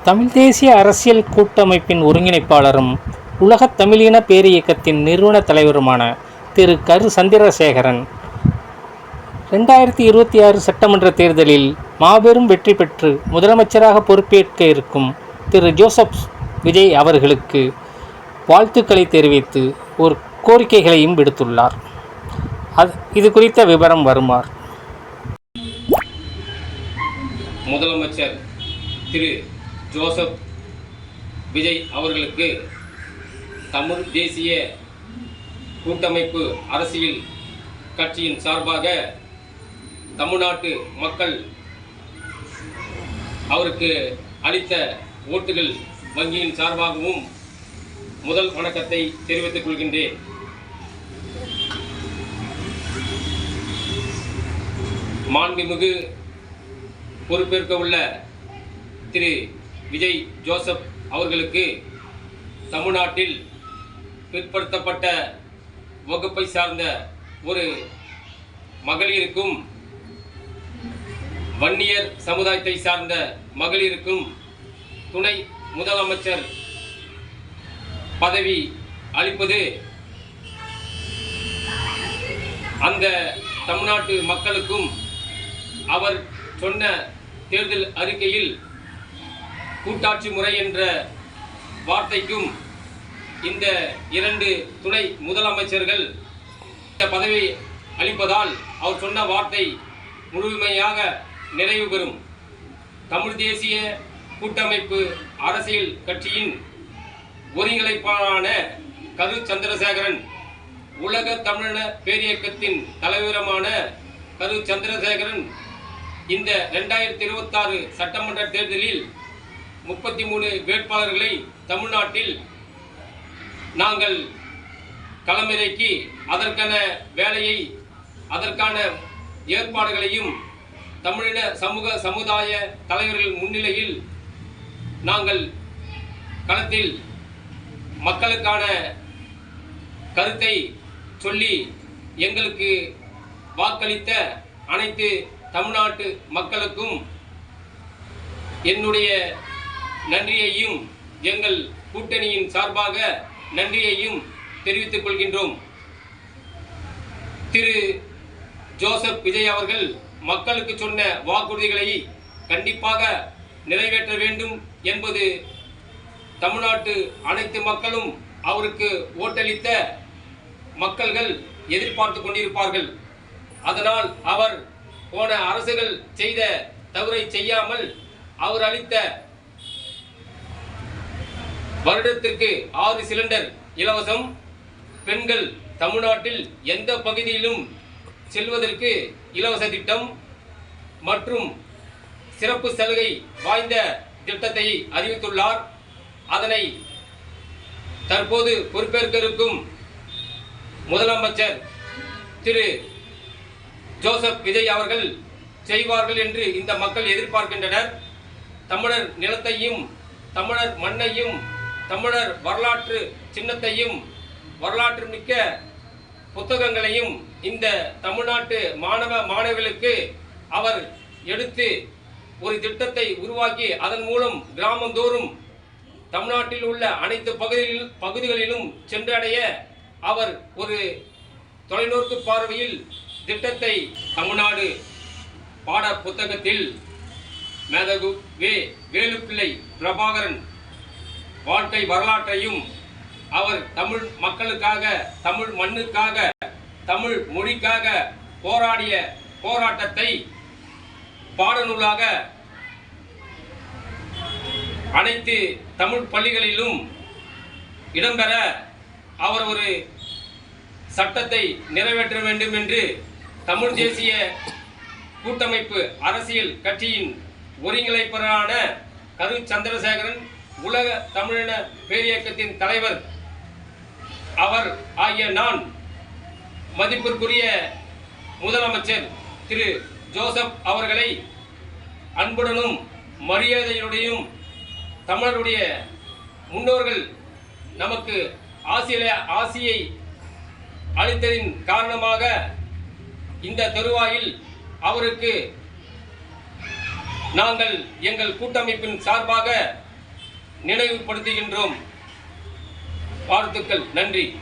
தமிழ் தேசிய அரசியல் கூட்டமைப்பின் ஒருங்கிணைப்பாளரும் உலகத் தமிழின பேரியக்கத்தின் நிறுவன தலைவருமான திரு கரு சந்திரசேகரன் 2026 சட்டமன்ற தேர்தலில் மாபெரும் வெற்றி பெற்று முதலமைச்சராக பொறுப்பேற்க இருக்கும் திரு ஜோசப் விஜய் அவர்களுக்கு வாழ்த்துக்களை தெரிவித்து ஒரு கோரிக்கைகளையும் விடுத்துள்ளார். இது குறித்த விவரம் வருமாறு. முதலமைச்சர் திரு ஜோசப் விஜய் அவர்களுக்கு தமிழ் தேசிய கூட்டமைப்பு அரசியல் கட்சியின் சார்பாக தமிழ்நாட்டு மக்கள் அவருக்கு அளித்த ஓட்டுகள் வங்கியின் சார்பாகவும் முதல் வணக்கத்தை தெரிவித்துக் கொள்கின்றேன். மாண்புமிகு பொறுப்பேற்க உள்ள திரு விஜய் ஜோசப் அவர்களுக்கு தமிழ்நாட்டில் பிற்படுத்தப்பட்ட வகுப்பை சார்ந்த ஒரு மகளிருக்கும் வன்னியர் சமுதாயத்தை சார்ந்த மகளிருக்கும் துணை முதலமைச்சர் பதவி அளிப்பது அந்த தமிழ்நாட்டு மக்களுக்கும் அவர் சொன்ன தேர்தல் அறிக்கையில் கூட்டாட்சி முறை என்ற வார்த்தைக்கும் இந்த இரண்டு துணை முதலமைச்சர்கள் இந்த பதவி அளிப்பதால் அவர் சொன்ன வார்த்தை முழுமையாக நிறைவு பெறும். தமிழ் தேசிய கூட்டமைப்பு அரசியல் கட்சியின் ஒருங்கிணைப்பாளரான கரு சந்திரசேகரன், உலக தமிழின பேரியக்கத்தின் தலைவருமான கரு சந்திரசேகரன் இந்த 2026 சட்டமன்ற தேர்தலில் 33 வேட்பாளர்களை தமிழ்நாட்டில் நாங்கள் களமிறக்கி அதற்கான வேலையை அதற்கான ஏற்பாடுகளையும் தமிழின சமுதாய தலைவர்கள் முன்னிலையில் நாங்கள் களத்தில் மக்களுக்கான கருத்தை சொல்லி எங்களுக்கு வாக்களித்த அனைத்து தமிழ்நாட்டு மக்களுக்கும் என்னுடைய நன்றியையும் எங்கள் கூட்டணியின் சார்பாக நன்றியையும் தெரிவித்துக் கொள்கின்றோம். திரு ஜோசப் விஜய் அவர்கள் மக்களுக்கு சொன்ன வாக்குறுதிகளை கண்டிப்பாக நிறைவேற்ற வேண்டும் என்பது தமிழ்நாட்டு அனைத்து மக்களும் அவருக்கு ஓட்டளித்த மக்கள்கள் எதிர்பார்த்து கொண்டிருப்பார்கள். அதனால் அவர் போன அரசுகள் செய்த தவறை செய்யாமல் அவர் அளித்த வருடத்திற்கு 6 சிலிண்டர் இலவசம், பெண்கள் தமிழ்நாட்டில் எந்த பகுதியிலும் செல்வதற்கு இலவச திட்டம் மற்றும் சிறப்பு சலுகை வாய்ந்த திட்டத்தை அறிவித்துள்ளார். அதனை தற்போது பொறுப்பேற்க இருக்கும் முதலமைச்சர் திரு ஜோசப் விஜய் அவர்கள் செய்வார்கள் என்று இந்த மக்கள் எதிர்பார்க்கின்றனர். தமிழர் நிலத்தையும் தமிழர் மண்ணையும் தமிழர் வரலாற்று சின்னத்தையும் வரலாற்று மிக்க புத்தகங்களையும் இந்த தமிழ்நாட்டு மாணவர்களுக்கு அவர் எடுத்து ஒரு திட்டத்தை உருவாக்கி அதன் மூலம் கிராமந்தோறும் தமிழ்நாட்டில் உள்ள அனைத்து பகுதிகளிலும் சென்றடைய அவர் ஒரு தொலைநோக்கு பார்வையில் திட்டத்தை தமிழ்நாடு பாட புத்தகத்தில் மேதகு வேலுப்பிள்ளை பிரபாகரன் வாழ்க்கை வரலாற்றையும் அவர் தமிழ் மக்களுக்காக தமிழ் மண்ணுக்காக தமிழ் மொழிக்காக போராடிய போராட்டத்தை பாடநூலாக அனைத்து தமிழ் பள்ளிகளிலும் இடம்பெற அவர் ஒரு சட்டத்தை நிறைவேற்ற வேண்டும் என்று தமிழ் தேசிய கூட்டமைப்பு அரசியல் கட்சியின் ஒருங்கிணைப்பாளரான கரு சந்திரசேகரன், உலக தமிழின பேரியக்கத்தின் தலைவர் அவர் ஆகிய நான் மதிப்பிற்குரிய முதலமைச்சர் திரு ஜோசப் அவர்களை அன்புடனும் மரியாதையுடையும் தமிழருடைய முன்னோர்கள் நமக்கு ஆசியை அளித்ததின் காரணமாக இந்த தருவாயில் அவருக்கு நாங்கள் எங்கள் கூட்டமைப்பின் சார்பாக நினைவுபடுத்துகின்றோம். வாழ்த்துக்கள். நன்றி.